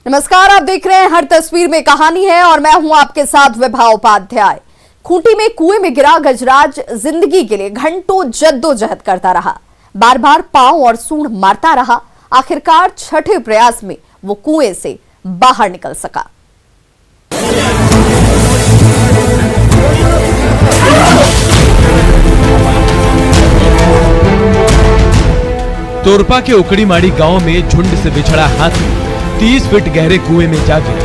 नमस्कार, आप देख रहे हैं हर तस्वीर में कहानी है और मैं हूं आपके साथ विभा उपाध्याय। खूंटी में कुएं में गिरा गजराज जिंदगी के लिए घंटों जद्दोजहद करता रहा, बार बार पांव और सूंड मारता रहा। आखिरकार छठे प्रयास में वो कुएं से बाहर निकल सका। तोरपा के उकड़ीमाड़ी गांव में झुंड से बिछड़ा हाथी 30 फीट गहरे कुएं में जा गिरा।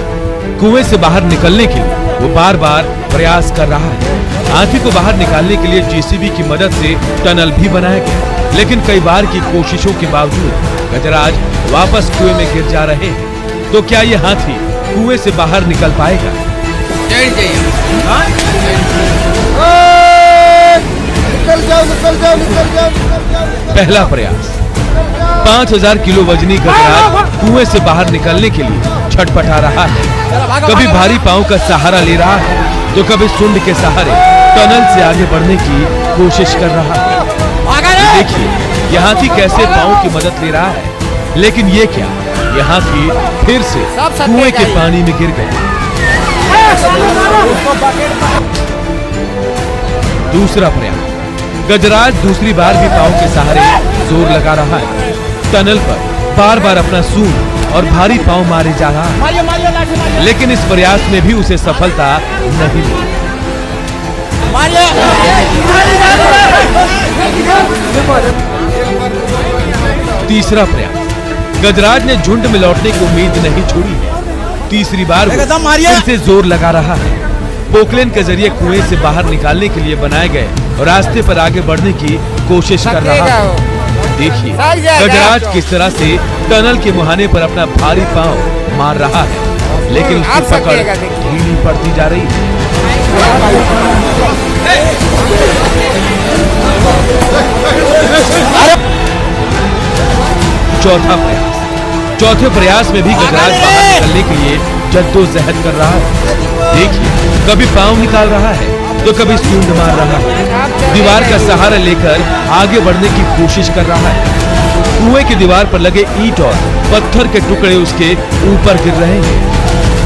कुएं से बाहर निकलने के लिए वो बार बार प्रयास कर रहा है। हाथी को बाहर निकालने के लिए जेसीबी की मदद से टनल भी बनाया गया, लेकिन कई बार की कोशिशों के बावजूद गजराज वापस कुएं में गिर जा रहे हैं। तो क्या ये हाथी कुएं से बाहर निकल पाएगा? पहला प्रयास। 5000 किलो वजनी गजराज कुएं से बाहर निकलने के लिए छटपटा रहा है। कभी भारी पांव का सहारा ले रहा है तो कभी सूंड के सहारे टनल से आगे बढ़ने की कोशिश कर रहा है। देखिए यह हाथी कैसे पांव की मदद ले रहा है, लेकिन ये क्या, यह हाथी फिर से कुएं के पानी में गिर गया। दूसरा प्रयास। गजराज दूसरी बार भी पांव के सहारे जोर लगा रहा है। टनल पर बार बार अपना सूंड और भारी पांव मारे जा रहा है, लेकिन इस प्रयास में भी उसे सफलता नहीं मिली। तीसरा प्रयास। गजराज ने झुंड में लौटने की उम्मीद नहीं छोड़ी है। तीसरी बार फिर से जोर लगा रहा है। पोकलेन के जरिए कुएं से बाहर निकालने के लिए बनाए गए रास्ते पर आगे बढ़ने की कोशिश कर रहा है। देखिए गजराज किस तरह से टनल के मुहाने पर अपना भारी पांव मार रहा है, लेकिन उसकी पकड़ ढीली पड़ती जा रही है। चौथा प्रयास। चौथे प्रयास में भी गजराज बाहर निकलने के लिए जद्दोजहद कर रहा है। देखिए कभी पांव निकाल रहा है तो कभी सूंड मार रहा है। दीवार का सहारा लेकर आगे बढ़ने की कोशिश कर रहा है। कुएं की दीवार पर लगे ईंट और पत्थर के टुकड़े उसके ऊपर गिर रहे हैं।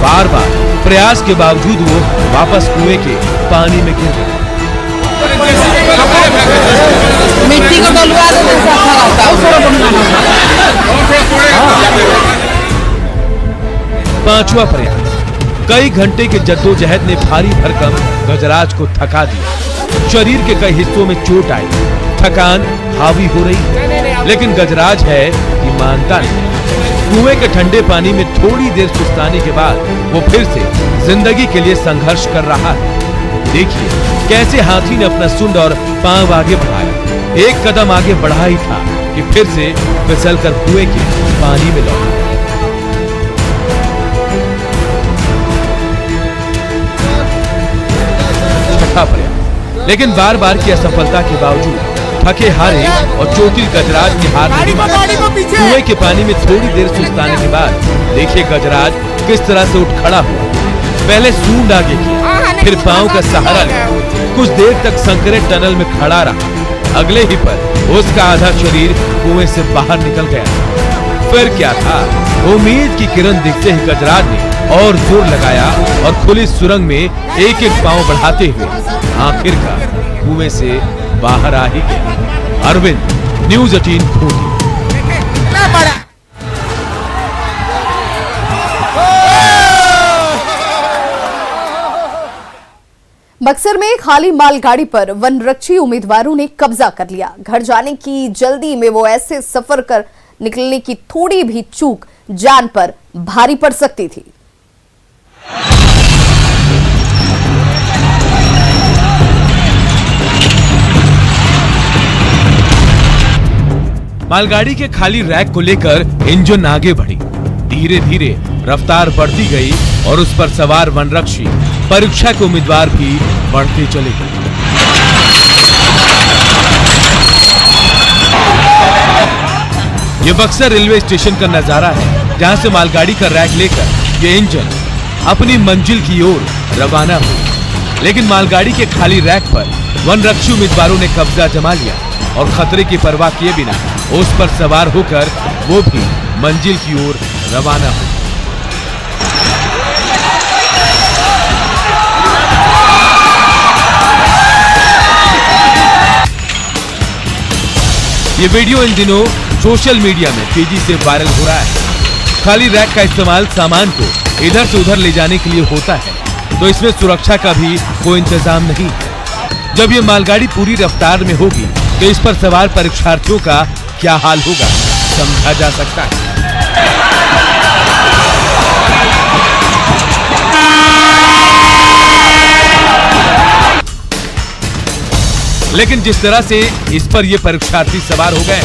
बार बार प्रयास के बावजूद वो वापस कुएं के पानी में गिर गया। मिट्टी को पांचवा प्रयास। कई घंटे के जद्दोजहद ने भारी भरकम गजराज को थका दिया। शरीर के कई हिस्सों में चोट आई, थकान हावी हो रही है, लेकिन गजराज है कि मानता नहीं। कुएं के ठंडे पानी में थोड़ी देर सुस्ताने के बाद वो फिर से जिंदगी के लिए संघर्ष कर रहा है। देखिए कैसे हाथी ने अपना सूंड और पांव आगे बढ़ाया। एक कदम आगे बढ़ा ही था कि फिर से फिसलकर कुएं के पानी में लौटा। प्रयास, लेकिन बार बार की असफलता के बावजूद थके हारे और चोटिल गजराज की हार नहीं मानी। कुएं के पानी में थोड़ी देर सुस्ताने के बाद देखिए गजराज किस तरह से उठ खड़ा हुआ। पहले सूंड आगे किया, फिर पांव का सहारा लिया। कुछ देर तक संकरे टनल में खड़ा रहा। अगले ही पर उसका आधा शरीर कुएं से बाहर निकल गया। फिर क्या था, उम्मीद की किरण दिखते ही गजराज ने और जोर लगाया और खुली सुरंग में एक एक पांव बढ़ाते हुए आखिरकार कुएं से बाहर आ ही गया। अरविंद, न्यूज़ 18 खूंटी। बक्सर में खाली मालगाड़ी पर वनरक्षी उम्मीदवारों ने कब्जा कर लिया। घर जाने की जल्दी में वो ऐसे सफर कर निकलने की थोड़ी भी चूक जान पर भारी पड़ सकती थी। मालगाड़ी के खाली रैक को लेकर इंजन आगे बढ़ी। धीरे धीरे रफ्तार बढ़ती गई और उस पर सवार वनरक्षी परीक्षा के उम्मीदवार भी बढ़ते चले गए। ये बक्सर रेलवे स्टेशन का नजारा है, जहां से मालगाड़ी का रैक लेकर ये इंजन अपनी मंजिल की ओर रवाना हुई। लेकिन मालगाड़ी के खाली रैक पर वनरक्षी उम्मीदवारों ने कब्जा जमा लिया और खतरे की परवाह किए बिना उस पर सवार होकर वो भी मंजिल की ओर रवाना हुए। ये वीडियो इन दिनों सोशल मीडिया में तेजी से वायरल हो रहा है। खाली रैक का इस्तेमाल सामान को इधर से उधर ले जाने के लिए होता है, तो इसमें सुरक्षा का भी कोई इंतजाम नहीं है। जब ये मालगाड़ी पूरी रफ्तार में होगी तो इस पर सवार परीक्षार्थियों का क्या हाल होगा समझा जा सकता है। लेकिन जिस तरह से इस पर ये परीक्षार्थी सवार हो गए,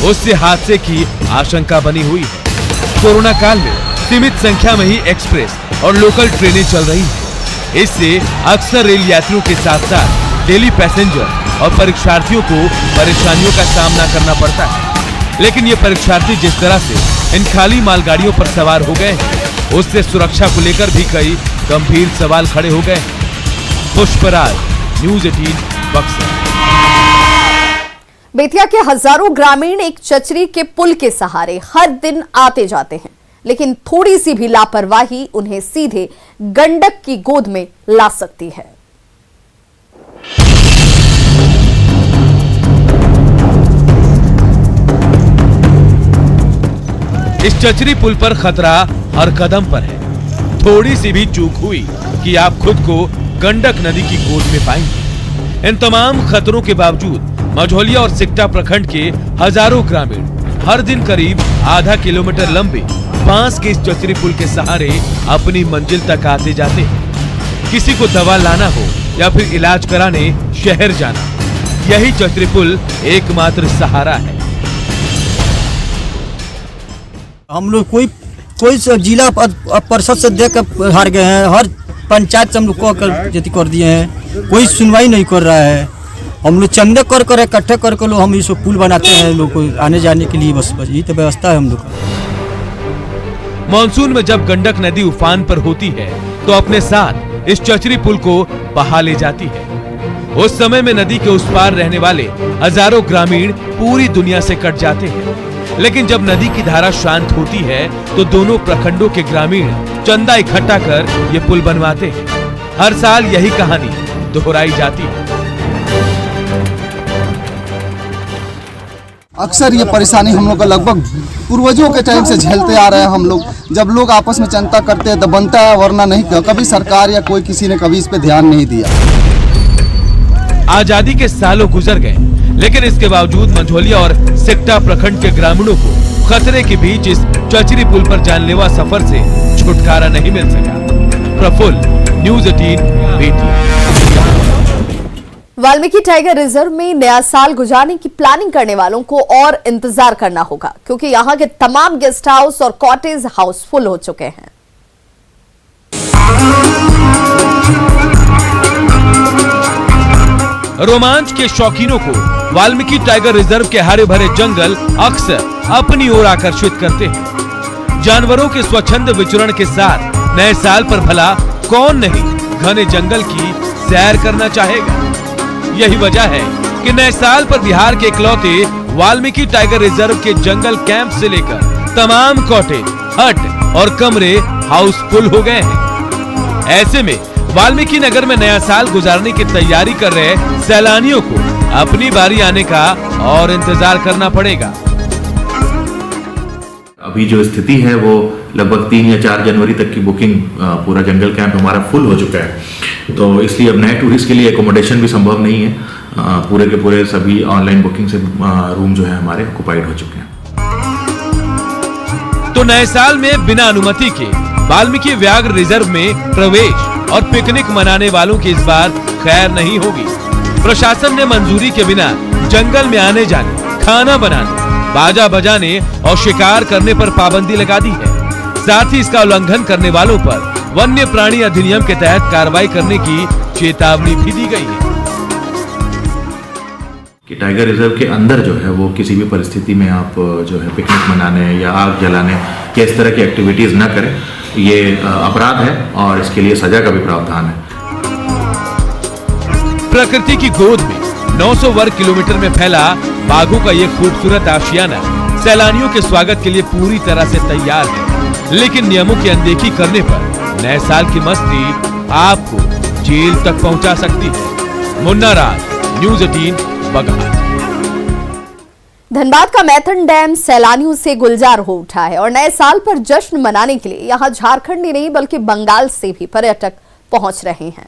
उससे हादसे की आशंका बनी हुई है। कोरोना काल में सीमित संख्या में ही एक्सप्रेस और लोकल ट्रेनें चल रही हैं। इससे अक्सर रेल यात्रियों के साथ साथ डेली पैसेंजर और परीक्षार्थियों को परेशानियों का सामना करना पड़ता है। लेकिन ये परीक्षार्थी जिस तरह से इन खाली मालगाड़ियों पर सवार हो गए हैं, उससे सुरक्षा को लेकर भी कई गंभीर सवाल खड़े हो गए हैं। पुष्पराज, न्यूज़ 18 बक्सर। बेतिया के हजारों ग्रामीण एक चचरी के पुल के सहारे हर दिन आते जाते हैं, लेकिन थोड़ी सी भी लापरवाही उन्हें सीधे गंडक की गोद में ला सकती है। इस चचरी पुल पर खतरा हर कदम पर है। थोड़ी सी भी चूक हुई कि आप खुद को गंडक नदी की गोद में पाएंगे। इन तमाम खतरों के बावजूद मझौलिया और सिकटा प्रखंड के हजारों ग्रामीण हर दिन करीब आधा किलोमीटर लंबे बांस के इस चचरी पुल के सहारे अपनी मंजिल तक आते जाते हैं। किसी को दवा लाना हो या फिर इलाज कराने शहर जाना, यही चचरी पुल एकमात्र सहारा है। हम लोग कोई जिला परिषद से देख कर हार गए हैं। हर पंचायत से हम लोग को कर दिए हैं, कोई सुनवाई नहीं कर रहा है। हम लोग चंदे कर इकट्ठे कर लोग हम इसको पुल बनाते हैं लोग को आने जाने के लिए। बस यही तो व्यवस्था है हम लोग का। मानसून में जब गंडक नदी उफान पर होती है तो अपने साथ इस चचरी पुल को बहा ले जाती है। उस समय में नदी के उस पार रहने वाले हजारों ग्रामीण पूरी दुनिया से कट जाते हैं। लेकिन जब नदी की धारा शांत होती है तो दोनों प्रखंडों के ग्रामीण चंदा इकट्ठा कर ये पुल बनवाते हैं। हर साल यही कहानी दोहराई जाती है। अक्सर ये परेशानी हम लोग का लगभग पूर्वजों के टाइम से झेलते आ रहे हैं। हम लोग जब लोग आपस में चिंता करते हैं तो बनता है, वरना नहीं। कभी सरकार या कोई किसी ने कभी इस पे ध्यान नहीं दिया। आजादी के सालों गुजर गए, लेकिन इसके बावजूद मझौलिया और सिकटा प्रखंड के ग्रामीणों को खतरे के बीच इस चचरी पुल पर जानलेवा सफर से छुटकारा नहीं मिल सका। Prafull, news 18 Bettiah. Valmiki tiger reserve में नया साल गुजारने की प्लानिंग करने वालों को और इंतजार करना होगा, क्योंकि यहां के तमाम गेस्ट हाउस और कॉटेज हाउस फुल हो चुके हैं। रोमांच के शौकीनों को वाल्मीकि टाइगर रिजर्व के हरे भरे जंगल अक्सर अपनी ओर आकर्षित करते हैं। जानवरों के स्वच्छंद विचरण के साथ नए साल पर भला कौन नहीं घने जंगल की सैर करना चाहेगा। यही वजह है कि नए साल पर बिहार के इकलौते वाल्मीकि टाइगर रिजर्व के जंगल कैंप से लेकर तमाम कॉटेज, हट और कमरे हाउसफुल हो गए हैं। ऐसे में वाल्मीकि नगर में नया साल गुजारने की तैयारी कर रहे सैलानियों को अपनी बारी आने का और इंतजार करना पड़ेगा। अभी जो स्थिति है वो लगभग 3 या 4 जनवरी तक की बुकिंग पूरा जंगल कैंप हमारा फुल हो चुका है। तो इसलिए अब नए टूरिस्ट के लिए एकोमोडेशन भी संभव नहीं है। पूरे के पूरे सभी ऑनलाइन बुकिंग से रूम जो है हमारे ऑक्युपाइड हो चुके हैं। तो नए साल में बिना अनुमति के वाल्मीकि व्याघ्र रिजर्व में प्रवेश और पिकनिक मनाने वालों की इस बार खैर नहीं होगी। प्रशासन ने मंजूरी के बिना जंगल में आने जाने, खाना बनाने, बाजा बजाने और शिकार करने पर पाबंदी लगा दी है। साथ ही इसका उल्लंघन करने वालों पर वन्य प्राणी अधिनियम के तहत कार्रवाई करने की चेतावनी भी दी गई है। कि टाइगर रिजर्व के अंदर जो है वो किसी भी परिस्थिति में आप जो है पिकनिक मनाने या आग जलाने या इस तरह की एक्टिविटीज न करें। ये अपराध है और इसके लिए सजा का भी प्रावधान है। प्रकृति की गोद में 900 वर्ग किलोमीटर में फैला बाघों का ये खूबसूरत आशियाना सैलानियों के स्वागत के लिए पूरी तरह से तैयार है। लेकिन नियमों की अनदेखी करने पर नए साल की मस्ती आपको जेल तक पहुंचा सकती है। मुन्ना राज, न्यूज़ 18 बगहा। धनबाद का मैथन डैम सैलानियों से गुलजार हो उठा है और नए साल पर जश्न मनाने के लिए यहां झारखंड ही नहीं बल्कि बंगाल से भी पर्यटक पहुंच रहे हैं।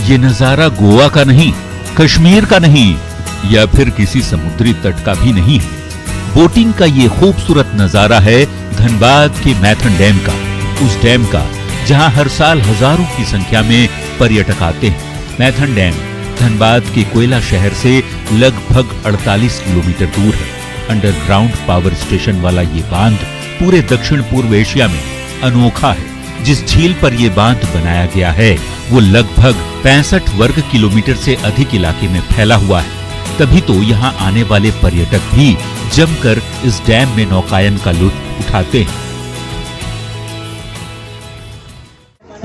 ये नजारा गोवा का नहीं, कश्मीर का नहीं या फिर किसी समुद्री तट का भी नहीं है। बोटिंग का ये खूबसूरत नजारा है धनबाद के मैथन डैम का, उस डैम का जहां हर साल हजारों की संख्या में पर्यटक आते हैं। मैथन डैम धनबाद के कोयला शहर से लगभग 48 किलोमीटर दूर है। अंडरग्राउंड पावर स्टेशन वाला ये बांध पूरे दक्षिण पूर्व एशिया में अनोखा है। जिस झील पर यह बांध बनाया गया है वो लगभग 65 वर्ग किलोमीटर से अधिक इलाके में फैला हुआ है। तभी तो यहाँ आने वाले पर्यटक भी जमकर इस डैम में नौकायन का लुत्फ उठाते हैं।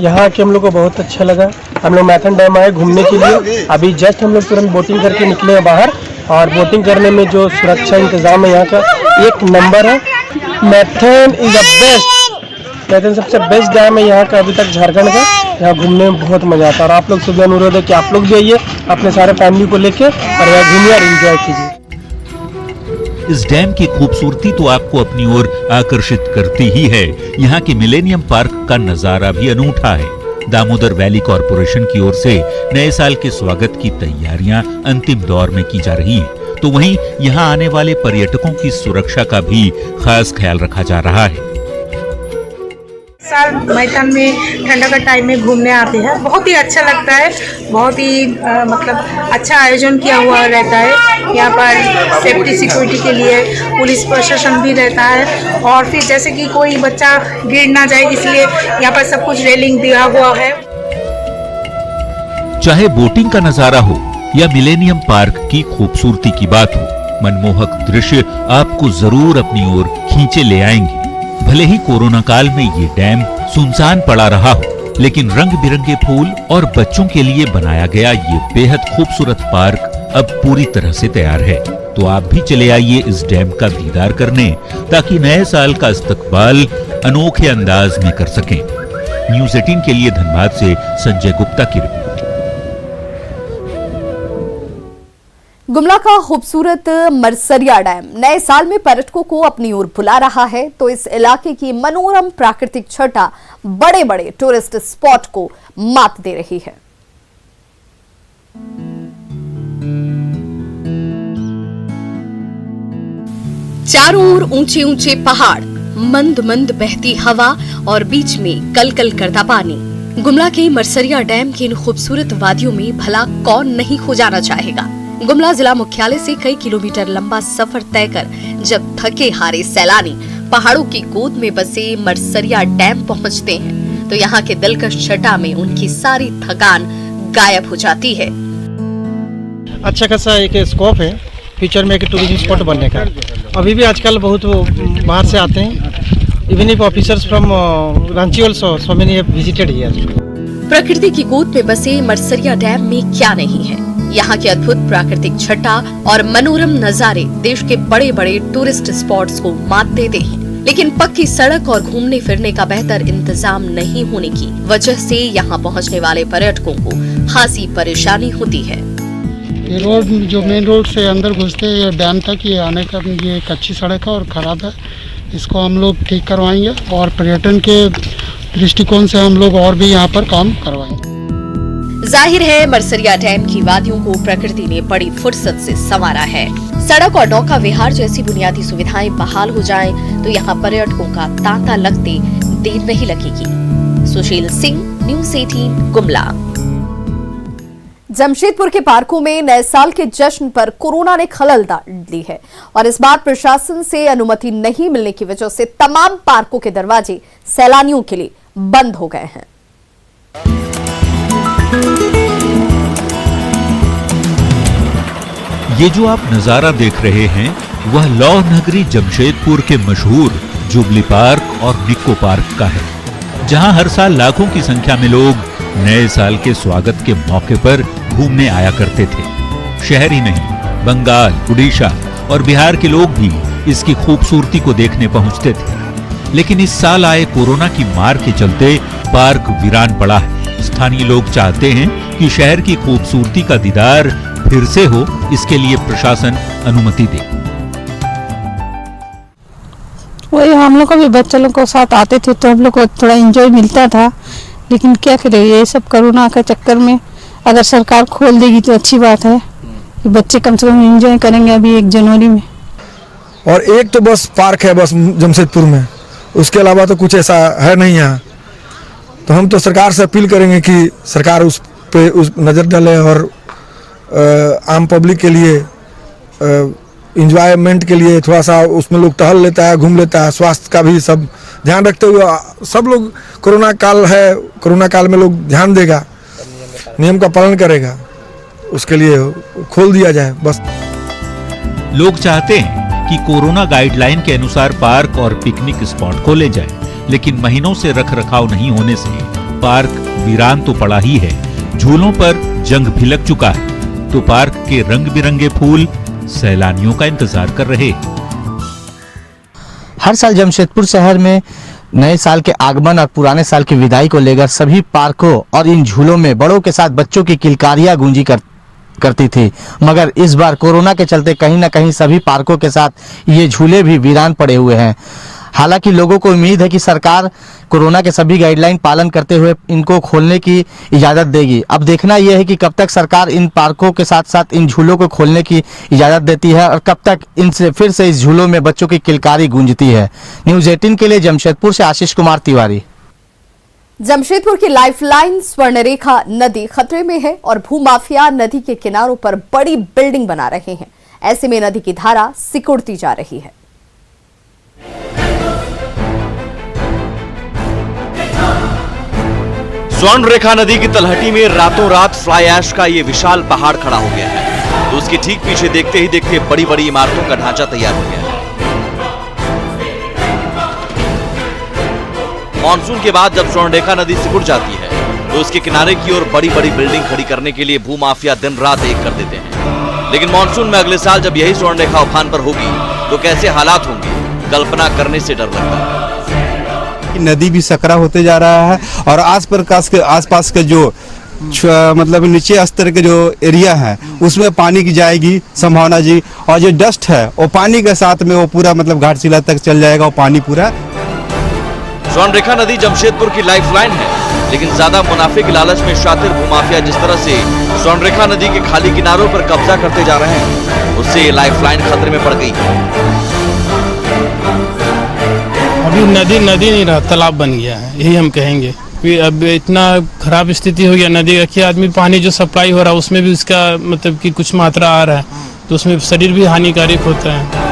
यहाँ आके हम लोग को बहुत अच्छा लगा। हम लोग मैथन डैम आए घूमने के लिए। अभी जस्ट हम लोग तुरंत बोटिंग करके निकले हैं बाहर, और बोटिंग करने में जो सुरक्षा इंतजाम है यहाँ का एक नंबर है। Maithon is the best, Maithon सबसे बेस्ट डैम है यहाँ का अभी तक झारखंड का। यहाँ घूमने में बहुत मजा आता है और आप लोग से भी अनुरोध है कि आप लोग भी आइए अपने सारे फैमिली को लेके और यहाँ घूमिए और एंजॉय कीजिए। इस डैम की खूबसूरती तो आपको अपनी ओर आकर्षित करती ही है। यहाँ के मिलेनियम पार्क का नजारा भी अनूठा है। दामोदर वैली कॉरपोरेशन की ओर से नए साल के स्वागत की तैयारियां अंतिम दौर में की जा रही हैं। तो वहीं यहाँ आने वाले पर्यटकों की सुरक्षा का भी खास ख्याल रखा जा रहा है। साल मैथन में ठंडा का टाइम में घूमने आते हैं, बहुत ही अच्छा लगता है। बहुत ही मतलब अच्छा आयोजन किया हुआ रहता है। यहाँ पर सेफ्टी सिक्योरिटी के लिए पुलिस प्रशासन भी रहता है, और फिर जैसे कि कोई बच्चा गिर ना जाए इसलिए यहाँ पर सब कुछ रेलिंग दिया हुआ है। चाहे बोटिंग का नजारा हो या मिलेनियम पार्क की खूबसूरती की बात हो, मनमोहक दृश्य आपको जरूर अपनी ओर खींचे ले आएंगे। भले ही कोरोना काल में ये डैम सुनसान पड़ा रहा हो, लेकिन रंग बिरंगे फूल और बच्चों के लिए बनाया गया ये बेहद खूबसूरत पार्क अब पूरी तरह से तैयार है। तो आप भी चले आइए इस डैम का दीदार करने, ताकि नए साल का इस्तकबाल अनोखे अंदाज में कर सकें। न्यूज़ 18 के लिए धनबाद से संजय गुप्ता की रिपोर्ट। गुमला का खूबसूरत मरसरिया डैम नए साल में पर्यटकों को अपनी ओर बुला रहा है, तो इस इलाके की मनोरम प्राकृतिक छटा बड़े बड़े टूरिस्ट स्पॉट को मात दे रही है। चारों ओर ऊंचे ऊंचे पहाड़, मंद मंद बहती हवा और बीच में कलकल करता पानी। गुमला के मरसरिया डैम की इन खूबसूरत वादियों में भला कौन नहीं खो जाना चाहेगा। गुमला जिला मुख्यालय से कई किलोमीटर लंबा सफर तय कर जब थके हारे सैलानी पहाड़ों की गोद में बसे मरसरिया डैम पहुंचते हैं, तो यहाँ के दिलकश छटा में उनकी सारी थकान गायब हो जाती है। अच्छा खासा एक स्कोप है फ्यूचर में एक टूरिज्म स्पॉट बनने का। अभी भी आजकल बहुत बाहर से आते हैं। Even if officers from Ranchi also so many have visited here. प्रकृति की गोद में बसे मरसरिया डैम में क्या नहीं है। यहाँ के अद्भुत प्राकृतिक छटा और मनोरम नजारे देश के बड़े बड़े टूरिस्ट स्पॉट्स को मात देते हैं, लेकिन पक्की सड़क और घूमने फिरने का बेहतर इंतजाम नहीं होने की वजह से यहाँ पहुँचने वाले पर्यटकों को खासी परेशानी होती है। ये रोड जो मेन रोड से अंदर घुसते हैं डैम तक, ये आने का ये कच्ची सड़क है और खराब है। इसको हम लोग ठीक करवाएंगे और पर्यटन के दृष्टिकोण से हम लोग और भी यहाँ पर काम करवाएंगे। जाहिर है मरसरिया डैम की वादियों को प्रकृति ने बड़ी फुर्सत से संवारा है। सड़क और नौका विहार जैसी बुनियादी सुविधाएं बहाल हो जाएं, तो यहाँ पर्यटकों का तांता लगते देर नहीं लगेगी। सुशील सिंह, न्यूज़ 18 गुमला। जमशेदपुर के पार्कों में नए साल के जश्न पर कोरोना ने खलल डाल दी है और इस बार प्रशासन से अनुमति नहीं मिलने की वजह से तमाम पार्कों के दरवाजे सैलानियों के लिए बंद हो गए हैं। ये जो आप नजारा देख रहे हैं वह लौह नगरी जमशेदपुर के मशहूर जुबली पार्क और निक्को पार्क का है, जहां हर साल लाखों की संख्या में लोग नए साल के स्वागत के मौके पर घूमने आया करते थे। शहर ही नहीं, बंगाल, उड़ीसा और बिहार के लोग भी इसकी खूबसूरती को देखने पहुंचते थे। लेकिन इस साल आए कोरोना की मार के चलते पार्क वीरान पड़ा है। स्थानीय लोग चाहते हैं कि शहर की खूबसूरती का दीदार फिर से हो, इसके लिए प्रशासन अनुमति दे। वही हम लोग भी बच्चों लोग को साथ आते थे तो हम लोग को थोड़ा एंजॉय मिलता था, लेकिन क्या करें ये सब कोरोना के चक्कर में अगर सरकार खोल देगी तो अच्छी बात है कि बच्चे कम से कम एंजॉय करेंगे अभी 1 जनवरी में। और एक तो बस पार्क है बस जमशेदपुर में, उसके अलावा तो कुछ ऐसा है नहीं यहाँ। तो हम तो सरकार से अपील करेंगे कि सरकार उस पे नज़र डाले और आम पब्लिक के लिए इंजॉयमेंट के लिए थोड़ा सा उसमें लोग टहल लेता है, घूम लेता है। स्वास्थ्य का भी सब ध्यान रखते हुए सब लोग, कोरोना काल है, कोरोना काल में लोग ध्यान देगा, नियम का पालन करेगा, उसके लिए खोल दिया जाए बस। लोग चाहते हैं कि कोरोना गाइडलाइन के अनुसार पार्क और पिकनिक स्पॉट खोले जाए, लेकिन महीनों से रखरखाव नहीं होने से पार्क वीरान तो पड़ा ही है, झूलों पर जंग भी लग चुका है, तो पार्क के रंग बिरंगे फूल सैलानियों का इंतजार कर रहे। हर साल जमशेदपुर शहर में नए साल के आगमन और पुराने साल की विदाई को लेकर सभी पार्कों और इन झूलों में बड़ों के साथ बच्चों की किलकारियां गूंजी करती थी, मगर इस बार कोरोना के चलते कहीं ना कहीं सभी पार्कों के साथ ये झूले भी वीरान पड़े हुए हैं। हालांकि लोगों को उम्मीद है कि सरकार कोरोना के सभी गाइडलाइन पालन करते हुए इनको खोलने की इजाज़त देगी। अब देखना यह है कि कब तक सरकार इन पार्कों के साथ साथ इन झूलों को खोलने की इजाज़त देती है और कब तक इनसे फिर से इस झूलों में बच्चों की किलकारी गूंजती है। न्यूज़ 18 के लिए जमशेदपुर से आशीष कुमार तिवारी। जमशेदपुर की लाइफलाइन स्वर्णरेखा नदी खतरे में है और भूमाफिया नदी के किनारों पर बड़ी बिल्डिंग बना रहे हैं। ऐसे में नदी की धारा सिकुड़ती जा रही है। स्वर्ण रेखा नदी की तलहटी में रातों रात फ्लाई ऐश का ये विशाल पहाड़ खड़ा हो गया है, तो उसके ठीक पीछे देखते ही देखते बड़ी बड़ी इमारतों का ढांचा तैयार हो गया है। मानसून के बाद जब स्वर्ण रेखा नदी सिकुड़ जाती है तो उसके किनारे की ओर बड़ी बड़ी बिल्डिंग खड़ी करने के लिए भूमाफिया दिन रात एक कर देते हैं। लेकिन मानसून में अगले साल जब यही स्वर्ण रेखा उफान पर होगी तो कैसे हालात होंगे, कल्पना करने से डर लगता है। नदी भी सकरा होते जा रहा है और आसपास के जो मतलब नीचे स्तर के जो एरिया है उसमें पानी की जाएगी संभावना जी, और जो डस्ट है वो पानी के साथ में वो पूरा मतलब घाटशिला तक चल जाएगा, वो पानी पूरा। स्वर्ण रेखा नदी जमशेदपुर की लाइफलाइन है, लेकिन ज्यादा मुनाफे की लालच में शातिर भूमाफिया जिस तरह से स्वर्ण रेखा नदी के खाली किनारों पर कब्जा करते जा रहे हैं, उससे ये लाइफलाइन खतरे में पड़ गई है। अभी नदी नहीं रहा, तालाब बन गया है, यही हम कहेंगे। अब इतना खराब स्थिति हो गया नदी का कि आदमी पानी जो सप्लाई हो रहा है उसमें भी उसका मतलब कि कुछ मात्रा आ रहा है, तो उसमें शरीर भी हानिकारक होता है।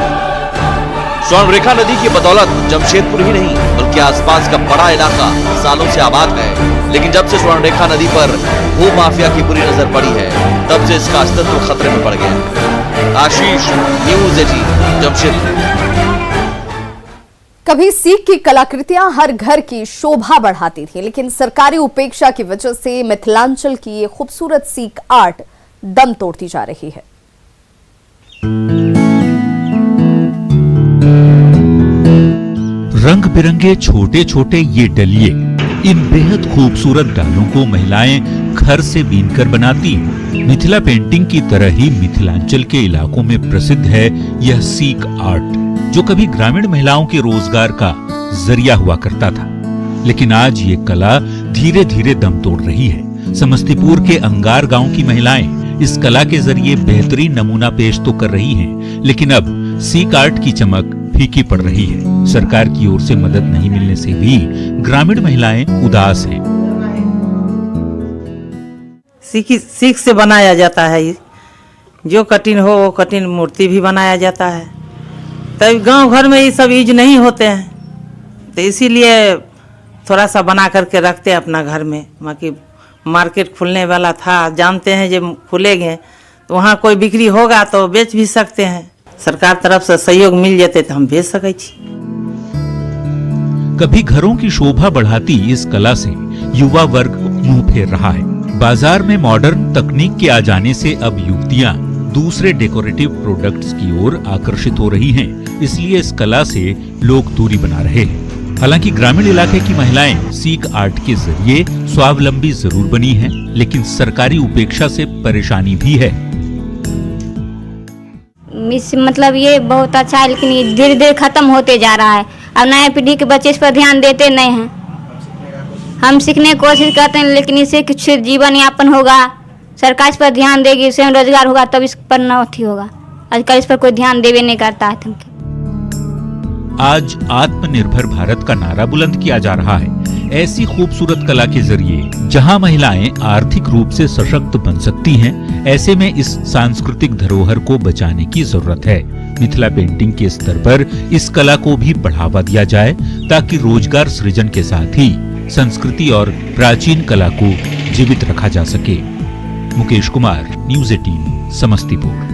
स्वर्ण रेखा नदी की बदौलत जमशेदपुर ही नहीं बल्कि आसपास का बड़ा इलाका सालों से आबाद है, लेकिन जब से स्वर्ण रेखा नदी पर भू माफिया की बुरी नजर पड़ी है तब से इसका अस्तित्व खतरे में पड़ गया। आशीष, न्यूज़ 18, जमशेदपुर। कभी सीख की कलाकृतियां हर घर की शोभा बढ़ाती थी, लेकिन सरकारी उपेक्षा की वजह से मिथिलांचल की ये खूबसूरत सीख आर्ट दम तोड़ती जा रही है। रंग बिरंगे छोटे छोटे ये डलिए, इन बेहद खूबसूरत डालों को महिलाएं घर से बीनकर बनाती हैं। मिथिला पेंटिंग की तरह ही मिथिलांचल के इलाकों में प्रसिद्ध है यह सीक आर्ट, जो कभी ग्रामीण महिलाओं के रोजगार का जरिया हुआ करता था, लेकिन आज ये कला धीरे धीरे दम तोड़ रही है। समस्तीपुर के अंगार गांव की महिलाएं इस कला के जरिए बेहतरीन नमूना पेश तो कर रही हैं, लेकिन अब सीक आर्ट की चमक फीकी पड़ रही है। सरकार की ओर से मदद नहीं मिलने से भी ग्रामीण महिलाएं उदास हैं। सीख से बनाया जाता है, जो कठिन हो वो कठिन मूर्ति भी बनाया जाता है। तब गांव घर में ये सब यूज नहीं होते हैं, तो इसीलिए थोड़ा सा बना करके रखते हैं अपना घर में। बाकी मार्केट खुलने वाला था, जानते हैं जब खुलेंगे तो वहाँ कोई बिक्री होगा तो बेच भी सकते हैं। सरकार तरफ से सहयोग मिल जाते तो हम बेच सके। कभी घरों की शोभा बढ़ाती इस कला से युवा वर्ग मुंह फेर रहा है। बाजार में मॉडर्न तकनीक के आ जाने से अब युवतियां दूसरे डेकोरेटिव प्रोडक्ट्स की ओर आकर्षित हो रही हैं, इसलिए इस कला से लोग दूरी बना रहे हैं। हालांकि ग्रामीण इलाके की महिलाएं सीक आर्ट के जरिए स्वावलंबी जरूर बनी हैं, लेकिन सरकारी उपेक्षा से परेशानी भी है। मतलब ये बहुत अच्छा है, लेकिन ये धीरे धीरे खत्म होते जा रहा है। अब नए पीढ़ी के बच्चे इस पर ध्यान देते नहीं हैं। हम सीखने की कोशिश करते हैं, लेकिन इससे कुछ जीवन यापन होगा, सरकार इस पर ध्यान देगी, इससे रोजगार होगा, तब इस पर नौठी होगा। आजकल इस पर कोई ध्यान देवे नहीं करता है। आज आत्मनिर्भर भारत का नारा बुलंद किया जा रहा है। ऐसी खूबसूरत कला के जरिए जहां महिलाएं आर्थिक रूप से सशक्त बन सकती हैं, ऐसे में इस सांस्कृतिक धरोहर को बचाने की जरूरत है। मिथिला पेंटिंग के स्तर पर इस कला को भी बढ़ावा दिया जाए, ताकि रोजगार सृजन के साथ ही संस्कृति और प्राचीन कला को जीवित रखा जा सके। मुकेश कुमार, न्यूज़ 18, समस्तीपुर।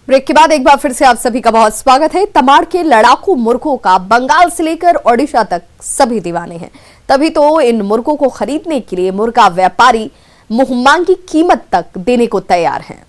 ब्रेक के बाद एक बार फिर से आप सभी का बहुत स्वागत है। तमाड़ के लड़ाकू मुर्गों का बंगाल से लेकर ओडिशा तक सभी दीवाने हैं। तभी तो इन मुर्गों को खरीदने के लिए मुर्गा व्यापारी मुंहमांगी कीमत तक देने को तैयार हैं।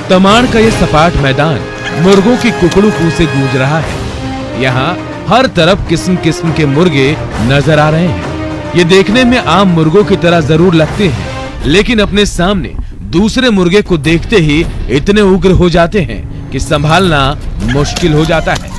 तमाड़ का ये सपाट मैदान मुर्गों की कुकड़ू कू से गूंज रहा है। यहाँ हर तरफ किस्म किस्म के मुर्गे नजर आ रहे हैं। ये देखने में आम मुर्गों की तरह जरूर लगते हैं, लेकिन अपने सामने दूसरे मुर्गे को देखते ही इतने उग्र हो जाते हैं कि संभालना मुश्किल हो जाता है।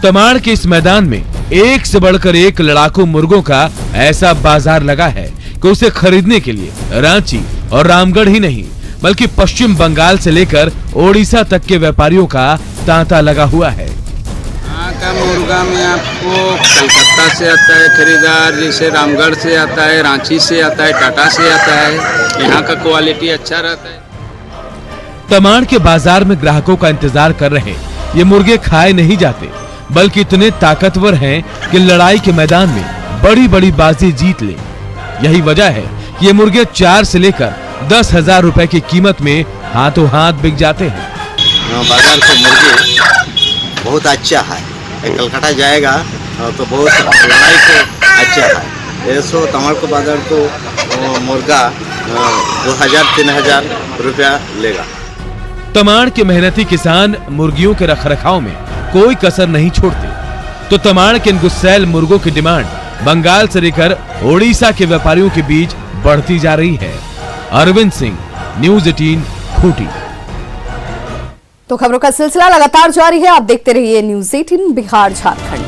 तमाड़ के इस मैदान में एक से बढ़कर एक लड़ाकू मुर्गों का ऐसा बाजार लगा है कि उसे खरीदने के लिए रांची और रामगढ़ ही नहीं, बल्कि पश्चिम बंगाल से लेकर ओडिशा तक के व्यापारियों का तांता लगा हुआ है। यहाँ का मुर्गा में आपको कलकत्ता से आता है खरीदार, जैसे रामगढ़ से आता है, रांची से आता है, टाटा से आता है। यहाँ का क्वालिटी अच्छा रहता है। तमाड़ के बाजार में ग्राहकों का इंतजार कर रहे ये मुर्गे खाए नहीं जाते, बल्कि इतने ताकतवर हैं कि लड़ाई के मैदान में बड़ी बड़ी बाजी जीत ले। यही वजह है कि ये मुर्गे 4 से लेकर 10,000 रुपए की कीमत में हाथों हाथ बिक जाते हैं। बाजार के मुर्गे बहुत अच्छा है। कलकत्ता जाएगा तो बहुत लड़ाई को अच्छा है। ऐसो तमाड़ को बाजार को मुर्गा 2,000-3,000 रुपया लेगा। तमाड़ के मेहनती किसान मुर्गियों के रखरखाव में कोई कसर नहीं छोड़ते, तो तमाड़ के इन गुस्सैल मुर्गों की डिमांड बंगाल से लेकर ओडिशा के व्यापारियों के बीच बढ़ती जा रही है। अरविंद सिंह, न्यूज़ 18, खूंटी। तो खबरों का सिलसिला लगातार जारी है। आप देखते रहिए न्यूज़ 18 बिहार झारखंड।